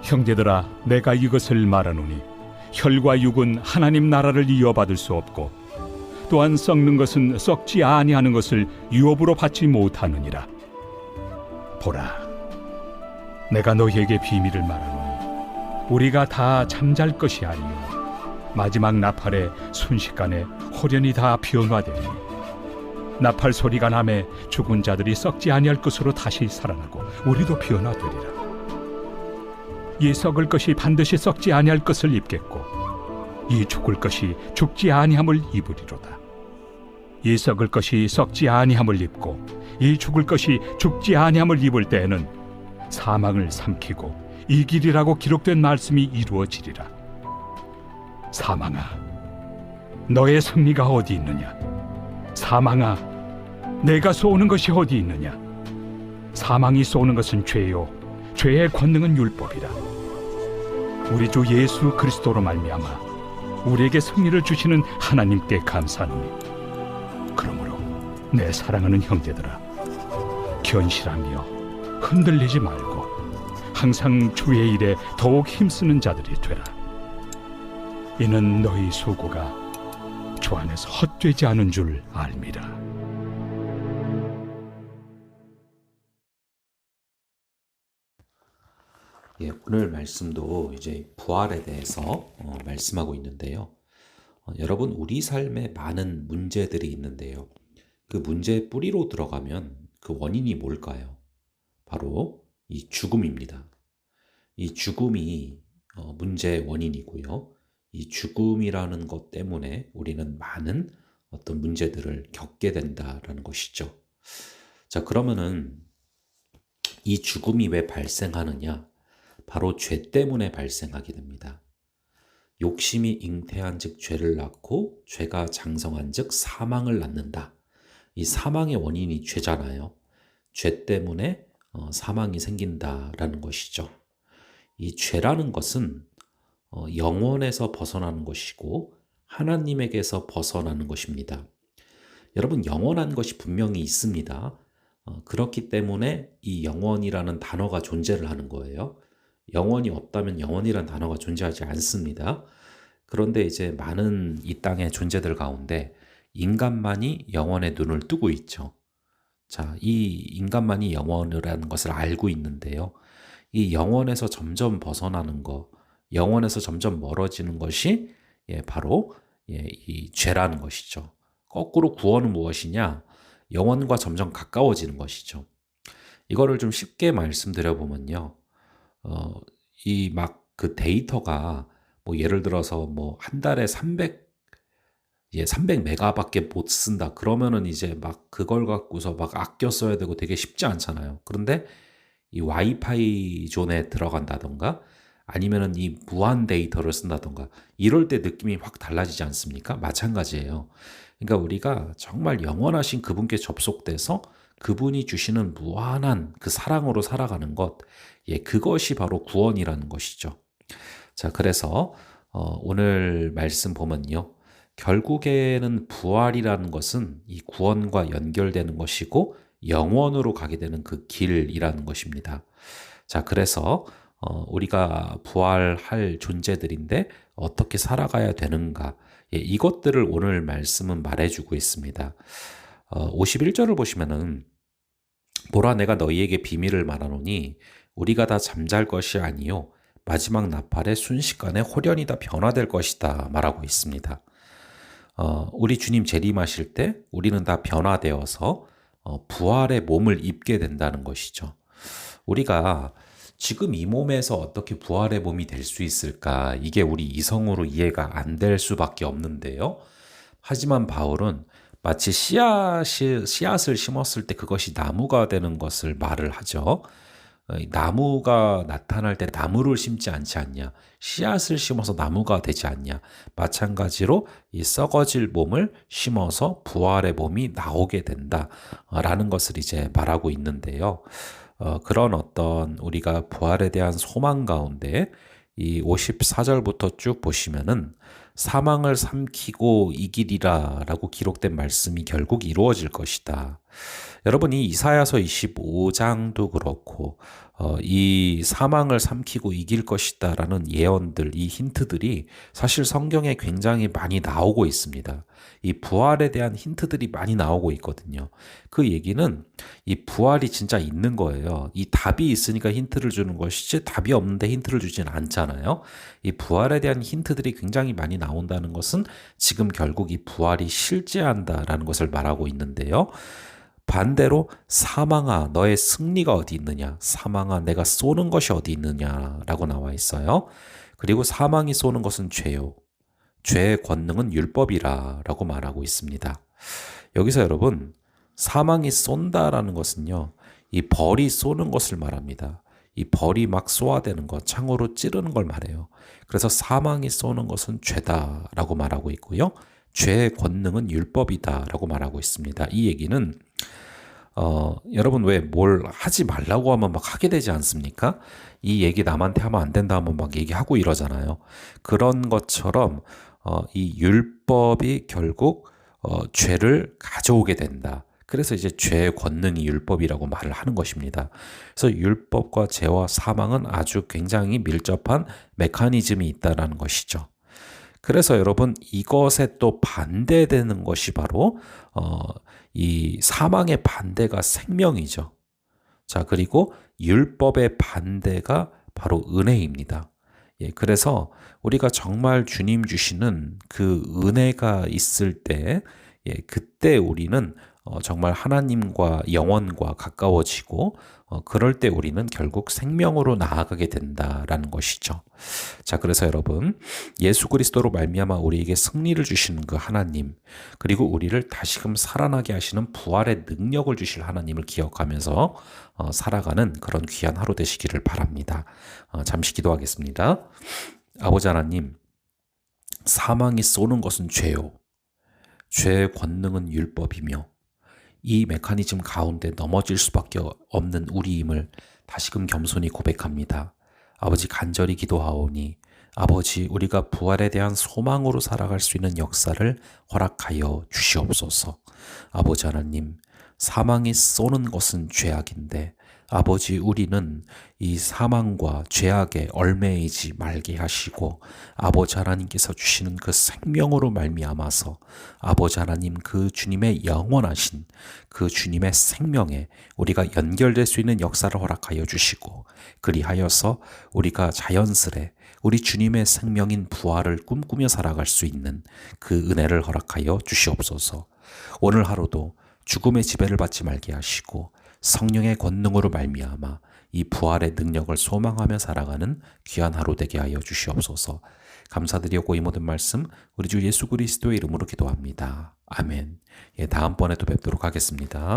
형제들아, 내가 이것을 말하노니 혈과 육은 하나님 나라를 이어받을 수 없고 또한 썩는 것은 썩지 아니하는 것을 유업으로 받지 못하느니라. 보라, 내가 너희에게 비밀을 말하노니 우리가 다 잠잘 것이 아니요 마지막 나팔에 순식간에 홀연히 다 변화되리니 나팔 소리가 나매 죽은 자들이 썩지 아니할 것으로 다시 살아나고 우리도 변화되리라. 이 썩을 것이 반드시 썩지 아니할 것을 입겠고 이 죽을 것이 죽지 아니함을 입으리로다. 이 썩을 것이 썩지 아니함을 입고 이 죽을 것이 죽지 아니함을 입을 때에는 사망을 삼키고 이기리라고 기록된 말씀이 이루어지리라. 사망아, 너의 승리가 어디 있느냐? 사망아, 내가 쏘는 것이 어디 있느냐? 사망이 쏘는 것은 죄요 죄의 권능은 율법이라. 우리 주 예수 그리스도로 말미암아 우리에게 승리를 주시는 하나님께 감사하노니 그러므로 내 사랑하는 형제들아, 견실하며 흔들리지 말고 항상 주의 일에 더욱 힘쓰는 자들이 되라. 이는 너희 수고가 주 안에서 헛되지 않은 줄 알미라. 예, 오늘 말씀도 이제 부활에 대해서 말씀하고 있는데요. 여러분, 우리 삶에 많은 문제들이 있는데요. 그 문제의 뿌리로 들어가면 그 원인이 뭘까요? 바로 이 죽음입니다. 이 죽음이 문제의 원인이고요. 이 죽음이라는 것 때문에 우리는 많은 어떤 문제들을 겪게 된다라는 것이죠. 자, 그러면은 이 죽음이 왜 발생하느냐? 바로 죄 때문에 발생하게 됩니다. 욕심이 잉태한 즉 죄를 낳고 죄가 장성한 즉 사망을 낳는다. 이 사망의 원인이 죄잖아요. 죄 때문에 사망이 생긴다라는 것이죠. 이 죄라는 것은 영원에서 벗어나는 것이고 하나님에게서 벗어나는 것입니다. 여러분, 영원한 것이 분명히 있습니다. 그렇기 때문에 이 영원이라는 단어가 존재를 하는 거예요. 영원이 없다면 영원이란 단어가 존재하지 않습니다. 그런데 이제 많은 이 땅의 존재들 가운데 인간만이 영원의 눈을 뜨고 있죠. 자, 이 인간만이 영원이라는 것을 알고 있는데요. 이 영원에서 점점 벗어나는 것, 영원에서 점점 멀어지는 것이 바로 이 죄라는 것이죠. 거꾸로 구원은 무엇이냐? 영원과 점점 가까워지는 것이죠. 이거를 좀 쉽게 말씀드려 보면요. 이 막 그 데이터가 뭐 예를 들어서 뭐 한 달에 300메가밖에 못 쓴다. 그러면은 이제 막 그걸 갖고서 막 아껴 써야 되고 되게 쉽지 않잖아요. 그런데 이 와이파이 존에 들어간다던가 아니면은 이 무한 데이터를 쓴다던가 이럴 때 느낌이 확 달라지지 않습니까? 마찬가지예요. 그러니까 우리가 정말 영원하신 그분께 접속돼서 그분이 주시는 무한한 그 사랑으로 살아가는 것, 그것이 바로 구원이라는 것이죠. 자, 그래서 오늘 말씀 보면요. 결국에는 부활이라는 것은 이 구원과 연결되는 것이고 영원으로 가게 되는 그 길이라는 것입니다. 자, 그래서 우리가 부활할 존재들인데 어떻게 살아가야 되는가, 이것들을 오늘 말씀은 말해주고 있습니다. 51절을 보시면은 보라, 내가 너희에게 비밀을 말하노니 우리가 다 잠잘 것이 아니요 마지막 나팔에 순식간에 홀연히 다 변화될 것이다 말하고 있습니다. 우리 주님 재림하실 때 우리는 다 변화되어서 부활의 몸을 입게 된다는 것이죠. 우리가 지금 이 몸에서 어떻게 부활의 몸이 될 수 있을까? 이게 우리 이성으로 이해가 안 될 수밖에 없는데요. 하지만 바울은 마치 씨앗을 심었을 때 그것이 나무가 되는 것을 말을 하죠. 나무가 나타날 때 나무를 심지 않지 않냐? 씨앗을 심어서 나무가 되지 않냐? 마찬가지로 이 썩어질 몸을 심어서 부활의 몸이 나오게 된다라는 것을 이제 말하고 있는데요. 그런 어떤 우리가 부활에 대한 소망 가운데 이 54절부터 쭉 보시면은 사망을 삼키고 이기리라 라고 기록된 말씀이 결국 이루어질 것이다. 여러분, 이 이사야서 25장도 그렇고 이 사망을 삼키고 이길 것이다 라는 예언들, 이 힌트들이 사실 성경에 굉장히 많이 나오고 있습니다. 이 부활에 대한 힌트들이 많이 나오고 있거든요. 그 얘기는 이 부활이 진짜 있는 거예요. 이 답이 있으니까 힌트를 주는 것이지 답이 없는데 힌트를 주진 않잖아요. 이 부활에 대한 힌트들이 굉장히 많이 나온다는 것은 지금 결국 이 부활이 실제한다라는 것을 말하고 있는데요. 반대로 사망아 너의 승리가 어디 있느냐, 사망아 내가 쏘는 것이 어디 있느냐라고 나와 있어요. 그리고 사망이 쏘는 것은 죄요, 죄의 권능은 율법이라 라고 말하고 있습니다. 여기서 여러분, 사망이 쏜다라는 것은요, 이 벌이 쏘는 것을 말합니다. 이 벌이 막 쏘아대는 것, 창으로 찌르는 걸 말해요. 그래서 사망이 쏘는 것은 죄다라고 말하고 있고요, 죄의 권능은 율법이다라고 말하고 있습니다. 이 얘기는 여러분, 왜 뭘 하지 말라고 하면 막 하게 되지 않습니까? 이 얘기 남한테 하면 안 된다 하면 막 얘기하고 이러잖아요. 그런 것처럼 이 율법이 결국 죄를 가져오게 된다. 그래서 이제 죄의 권능이 율법이라고 말을 하는 것입니다. 그래서 율법과 죄와 사망은 아주 굉장히 밀접한 메커니즘이 있다는 것이죠. 그래서 여러분, 이것에 또 반대되는 것이 바로 이 사망의 반대가 생명이죠. 자, 그리고 율법의 반대가 바로 은혜입니다. 예, 그래서 우리가 정말 주님 주시는 그 은혜가 있을 때, 예, 그때 우리는 정말 하나님과 영원과 가까워지고 그럴 때 우리는 결국 생명으로 나아가게 된다라는 것이죠. 자, 그래서 여러분, 예수 그리스도로 말미암아 우리에게 승리를 주시는 그 하나님, 그리고 우리를 다시금 살아나게 하시는 부활의 능력을 주실 하나님을 기억하면서 살아가는 그런 귀한 하루 되시기를 바랍니다. 잠시 기도하겠습니다. 아버지 하나님, 사망이 쏘는 것은 죄요, 죄의 권능은 율법이며 이 메커니즘 가운데 넘어질 수밖에 없는 우리임을 다시금 겸손히 고백합니다. 아버지, 간절히 기도하오니 아버지, 우리가 부활에 대한 소망으로 살아갈 수 있는 역사를 허락하여 주시옵소서. 아버지 하나님, 사망이 쏘는 것은 죄악인데 아버지, 우리는 이 사망과 죄악에 얽매이지 말게 하시고 아버지 하나님께서 주시는 그 생명으로 말미암아서 아버지 하나님, 그 주님의 영원하신 그 주님의 생명에 우리가 연결될 수 있는 역사를 허락하여 주시고, 그리하여서 우리가 자연스레 우리 주님의 생명인 부활을 꿈꾸며 살아갈 수 있는 그 은혜를 허락하여 주시옵소서. 오늘 하루도 죽음의 지배를 받지 말게 하시고 성령의 권능으로 말미암아 이 부활의 능력을 소망하며 살아가는 귀한 하루 되게 하여 주시옵소서. 감사드리고 이 모든 말씀 우리 주 예수 그리스도의 이름으로 기도합니다. 아멘. 예, 다음번에 또 뵙도록 하겠습니다.